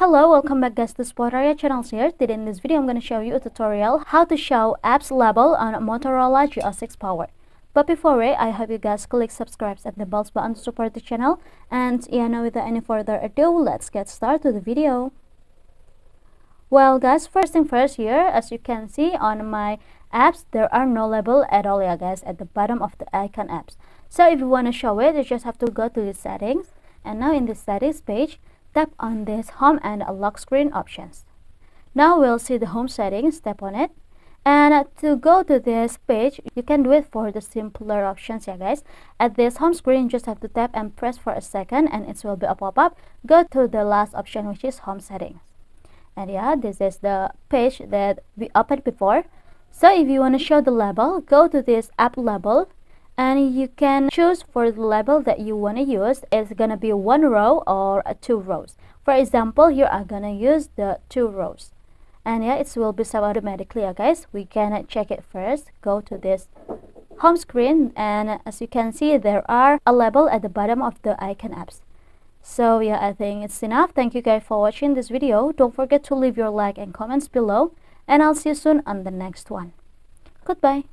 Hello, welcome back guys to tuotrial channel here. Today in this video I'm going to show you a tutorial how to show apps Lable on Motorola G06 Power. But before it, I hope you guys click subscribe and the bells button to support the channel. And yeah, now without any further ado, let's get started to the video. Well guys, first thing first, here as you can see on my apps, there are no label at all, yeah guys, at the bottom of the icon apps. So if you want to show it, you just have to go to the settings, and now in the settings page, tap on this home and lock screen options. Now we'll see the home settings. Tap on it, and to go to this page, you can do it for the simpler options, yeah guys. At this home screen, you just have to tap and press for a second and it will be a pop-up. Go to the last option, which is home settings. And yeah, this is the page that we opened before. So if you want to show the label, go to this app label, and you can choose for the label that you want to use. It's gonna be one row or two rows. For example, here I'm gonna use the 2 rows, and yeah, it will be set automatically, yeah, guys. We can check it first. Go to this home screen, and as you can see, there are a label at the bottom of the icon apps. So yeah, I think it's enough. Thank you guys for watching this video. Don't forget to leave your like and comments below, and I'll see you soon on the next one. Goodbye.